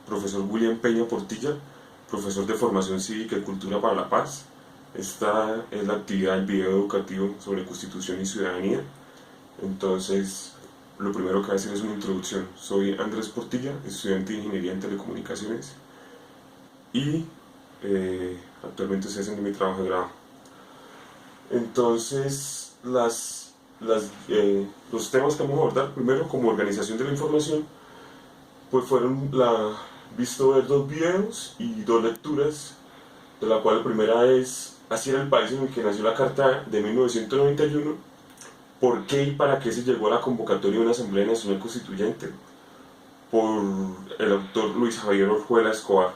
profesor William Peña Portilla, profesor de Formación Cívica y Cultura para la Paz. Esta es la actividad del video educativo sobre Constitución y Ciudadanía. Entonces, lo primero que voy a hacer es una introducción. Soy Andrés Portilla, estudiante de Ingeniería en Telecomunicaciones y actualmente estoy haciendo mi trabajo de grado. Entonces, los temas que vamos a abordar, primero como organización de la información, pues fueron visto ver dos videos y dos lecturas, de la cual la primera es Así era el país en el que nació la Carta de 1991, por qué y para qué se llegó a la convocatoria de una Asamblea Nacional Constituyente, por el autor Luis Javier Orjuela Escobar.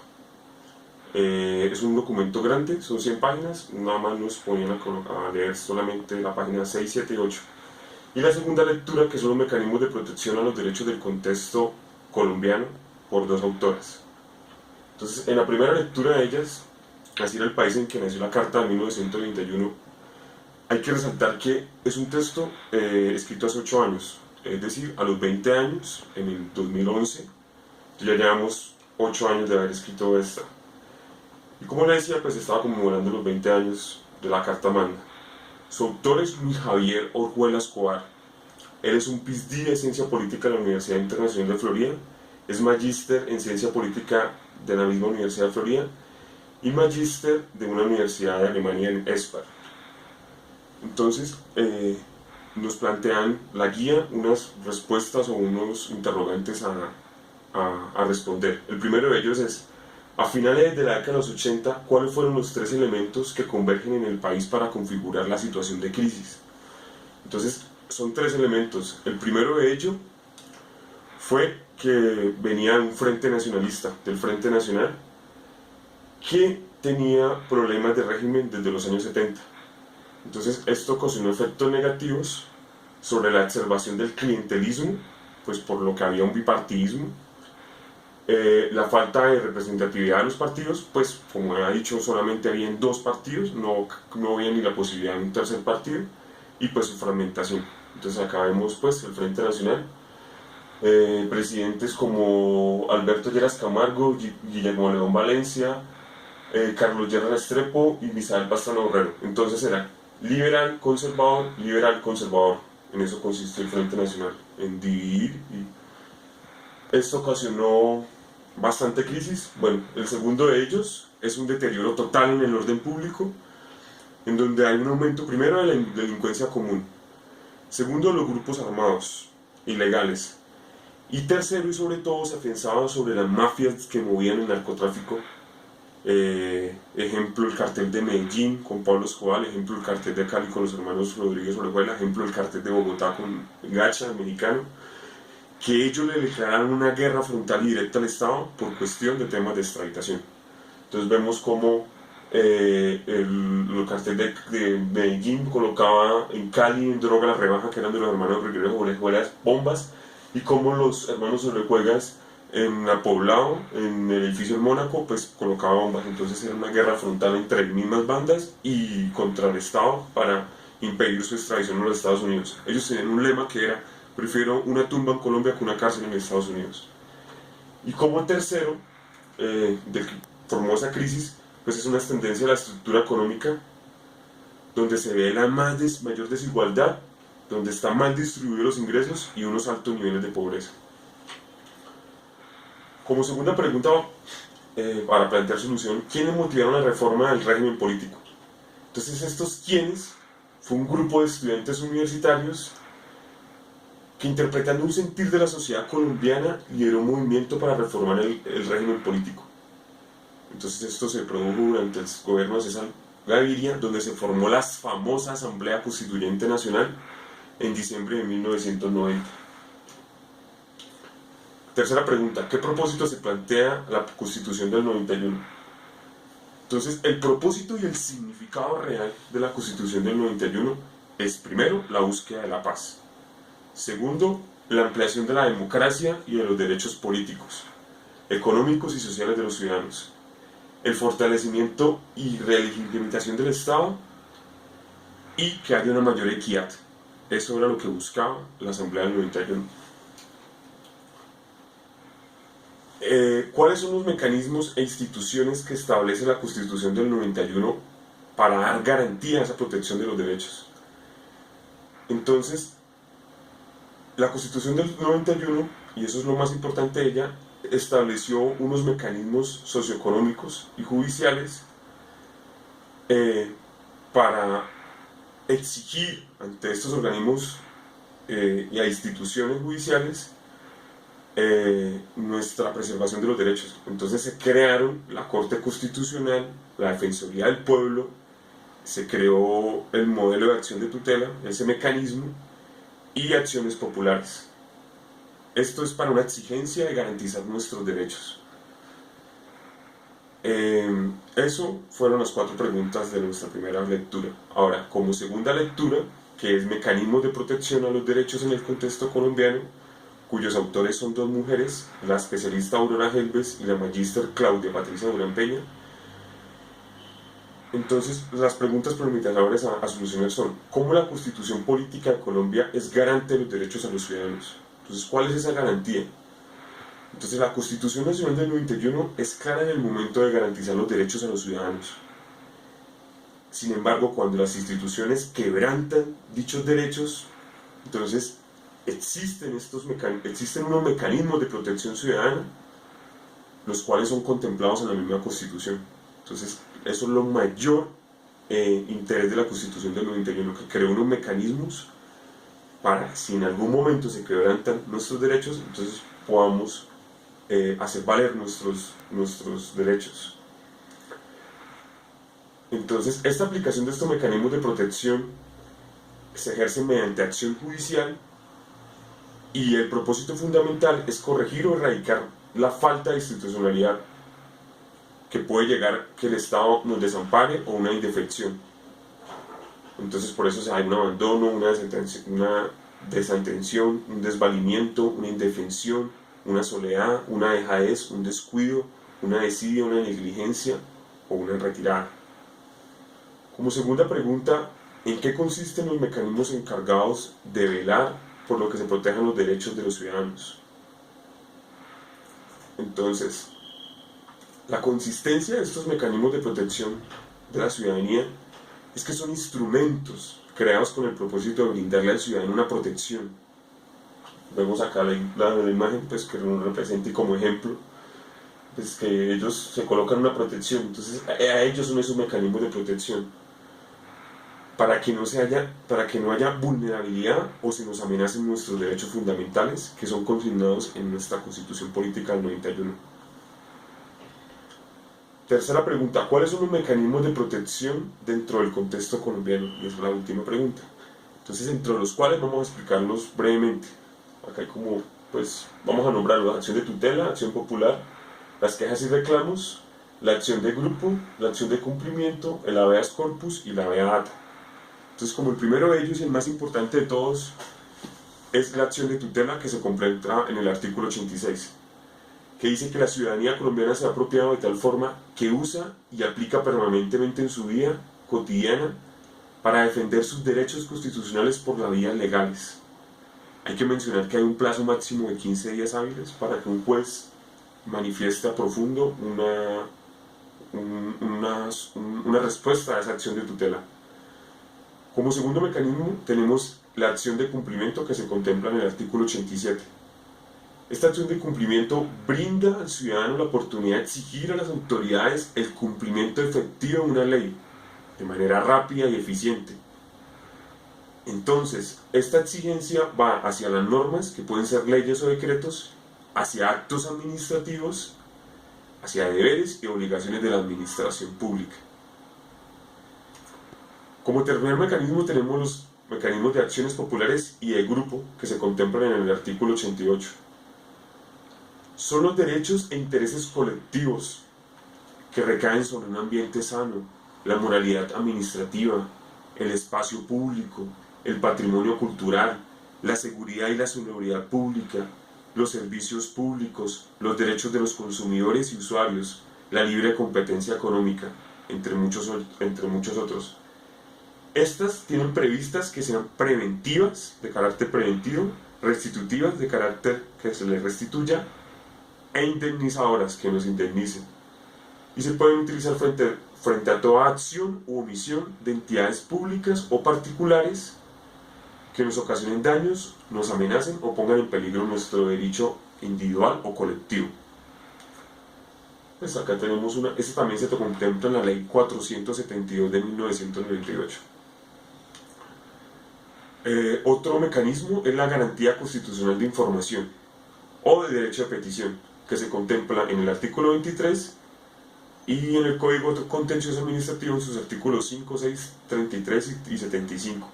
Es un documento grande, son 100 páginas, nada más nos ponían a leer solamente la página 6, 7 y 8. Y la segunda lectura, que son los mecanismos de protección a los derechos del contexto colombiano, por dos autoras. Entonces, en la primera lectura de ellas, Así era el país en que nació la Carta de 1991, hay que resaltar que es un texto escrito hace 8 años, es decir, a los 20 años, en el 2011, ya llevamos 8 años de haber escrito esta. Y como le decía, pues estaba conmemorando los 20 años de la Carta Magna. Su autor es Luis Javier Orjuela Escobar. Él es un PhD de Ciencia Política de la Universidad Internacional de Florida, es magíster en Ciencia Política de la misma Universidad de Florida y magíster de una universidad de Alemania en Espar. Entonces, nos plantean la guía unas respuestas o unos interrogantes a responder. El primero de ellos es, a finales de la década de los 80, ¿cuáles fueron los 3 elementos que convergen en el país para configurar la situación de crisis? Entonces, son 3 elementos. El primero de ellos fue que venía un frente nacionalista, del Frente Nacional, que tenía problemas de régimen desde los años 70. Entonces, esto ocasionó efectos negativos sobre la exacerbación del clientelismo, pues por lo que había un bipartidismo, la falta de representatividad de los partidos, pues como he dicho, solamente habían 2 partidos, no había ni la posibilidad de un tercer partido, y pues su fragmentación. Entonces acá vemos pues el Frente Nacional, presidentes como Alberto Lleras Camargo, Guillermo León Valencia, Carlos Lleras Restrepo y Misael Pastrana Borrero. Entonces era liberal, conservador. En eso consiste el Frente Nacional, en dividir, y esto ocasionó bastante crisis. Bueno, el segundo de ellos es un deterioro total en el orden público, en donde hay un aumento primero de la delincuencia común, segundo los grupos armados, ilegales, y tercero y sobre todo se pensaba sobre las mafias que movían el narcotráfico. Ejemplo el cartel de Medellín con Pablo Escobar, ejemplo el cartel de Cali con los hermanos Rodríguez Orejuela, ejemplo el cartel de Bogotá con Gacha, el mexicano, que ellos le declararon una guerra frontal y directa al Estado por cuestión de temas de extraditación. Entonces vemos cómo el cartel de Medellín colocaba en Cali en droga la rebaja, que eran de los hermanos Rodríguez Orejuela, bombas, y cómo los hermanos Orejuelas en el poblado, en el edificio en Mónaco, pues colocaba bombas. Entonces era una guerra frontal entre mismas bandas y contra el Estado para impedir su extradición a los Estados Unidos. Ellos tenían un lema que era: prefiero una tumba en Colombia que una cárcel en Estados Unidos. Y como tercero, del que formó esa crisis, pues es una tendencia a la estructura económica, donde se ve la mayor desigualdad, donde están mal distribuidos los ingresos y unos altos niveles de pobreza. Como segunda pregunta, para plantear solución, ¿quiénes motivaron la reforma del régimen político? Entonces, estos quiénes fue un grupo de estudiantes universitarios que, interpretando un sentir de la sociedad colombiana, lideró un movimiento para reformar el régimen político. Entonces esto se produjo durante el gobierno de César Gaviria, donde se formó la famosa Asamblea Constituyente Nacional en diciembre de 1990. Tercera pregunta, ¿qué propósito se plantea la Constitución del 91? Entonces, el propósito y el significado real de la Constitución del 91 es, primero, la búsqueda de la paz. Segundo, la ampliación de la democracia y de los derechos políticos, económicos y sociales de los ciudadanos. El fortalecimiento y relegitimación del Estado y que haya una mayor equidad. Eso era lo que buscaba la Asamblea del 91. ¿Cuáles son los mecanismos e instituciones que establece la Constitución del 91 para dar garantía a esa protección de los derechos? Entonces, la Constitución del 91, y eso es lo más importante de ella, estableció unos mecanismos socioeconómicos y judiciales para exigir ante estos organismos y a instituciones judiciales nuestra preservación de los derechos. Entonces se crearon la Corte Constitucional, la Defensoría del Pueblo, se creó el modelo de acción de tutela, ese mecanismo, y acciones populares. Esto es para una exigencia de garantizar nuestros derechos. Eso fueron las 4 preguntas de nuestra primera lectura. Ahora, como segunda lectura, que es mecanismos de protección a los derechos en el contexto colombiano, cuyos autores son 2 mujeres, la especialista Aurora Helves y la magíster Claudia Patricia Durán Peña. Entonces, las preguntas preliminares a solucionar son: ¿cómo la Constitución Política de Colombia es garante de los derechos a los ciudadanos? Entonces, ¿cuál es esa garantía? Entonces, la Constitución Nacional del 91 es clara en el momento de garantizar los derechos a los ciudadanos. Sin embargo, cuando las instituciones quebrantan dichos derechos, entonces existen unos mecanismos de protección ciudadana, los cuales son contemplados en la misma Constitución. Entonces, eso es lo mayor interés de la Constitución del 91, que creó unos mecanismos para, si en algún momento se quebrantan nuestros derechos, entonces podamos hacer valer nuestros derechos. Entonces, esta aplicación de estos mecanismos de protección se ejerce mediante acción judicial, y el propósito fundamental es corregir o erradicar la falta de institucionalidad que puede llegar que el Estado nos desampare o una indefección. Entonces, por eso hay un abandono, una desatención, un desvalimiento, una indefensión, una soledad, una dejadez, un descuido, una desidia, una negligencia o una retirada. Como segunda pregunta, ¿en qué consisten los mecanismos encargados de velar por lo que se protejan los derechos de los ciudadanos? Entonces, la consistencia de estos mecanismos de protección de la ciudadanía es que son instrumentos creados con el propósito de brindarle al ciudadano una protección. Vemos acá la imagen, pues, que nos representa como ejemplo, pues, que ellos se colocan una protección. Entonces, a ellos son esos mecanismos de protección, para que no haya vulnerabilidad o se nos amenacen nuestros derechos fundamentales, que son consignados en nuestra Constitución Política del 91. Tercera pregunta: ¿cuáles son los mecanismos de protección dentro del contexto colombiano? Y esa es la última pregunta. Entonces, entre los cuales vamos a explicarlos brevemente. Acá hay vamos a nombrarlos: acción de tutela, acción popular, las quejas y reclamos, la acción de grupo, la acción de cumplimiento, el habeas corpus y la habeas data. Entonces, como el primero de ellos y el más importante de todos es la acción de tutela, que se completa en el artículo 86, que dice que la ciudadanía colombiana se ha apropiado de tal forma que usa y aplica permanentemente en su vida cotidiana para defender sus derechos constitucionales por las vías legales. Hay que mencionar que hay un plazo máximo de 15 días hábiles para que un juez manifieste a profundo una respuesta a esa acción de tutela. Como segundo mecanismo tenemos la acción de cumplimiento, que se contempla en el artículo 87. Esta acción de cumplimiento brinda al ciudadano la oportunidad de exigir a las autoridades el cumplimiento efectivo de una ley de manera rápida y eficiente. Entonces, esta exigencia va hacia las normas, que pueden ser leyes o decretos, hacia actos administrativos, hacia deberes y obligaciones de la administración pública. Como tercer mecanismo tenemos los mecanismos de acciones populares y de grupo, que se contemplan en el artículo 88. Son los derechos e intereses colectivos que recaen sobre un ambiente sano, la moralidad administrativa, el espacio público, el patrimonio cultural, la seguridad y la salubridad pública, los servicios públicos, los derechos de los consumidores y usuarios, la libre competencia económica, entre muchos otros. Estas tienen previstas que sean preventivas, de carácter preventivo, restitutivas, de carácter que se les restituya, e indemnizadoras que nos indemnicen, y se pueden utilizar frente a toda acción u omisión de entidades públicas o particulares que nos ocasionen daños, nos amenacen o pongan en peligro nuestro derecho individual o colectivo. Pues acá tenemos esto también se contempla en la ley 472 de 1998. Otro mecanismo es la garantía constitucional de información o de derecho de petición, que se contempla en el artículo 23 y en el Código Contencioso Administrativo en sus artículos 5, 6, 33 y 75.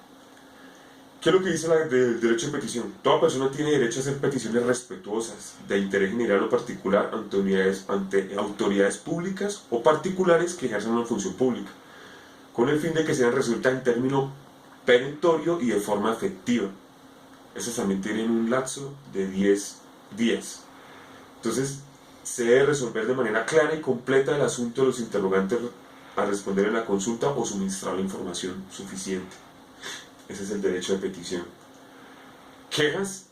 ¿Qué es lo que dice del derecho de petición? Toda persona tiene derecho a hacer peticiones respetuosas de interés general o particular ante autoridades públicas o particulares que ejerzan una función pública, con el fin de que sean resueltas en término perentorio y de forma efectiva. Esas también tienen un lapso de 10 días. Entonces, se debe resolver de manera clara y completa el asunto de los interrogantes a responder en la consulta o suministrar la información suficiente. Ese es el derecho de petición. Quejas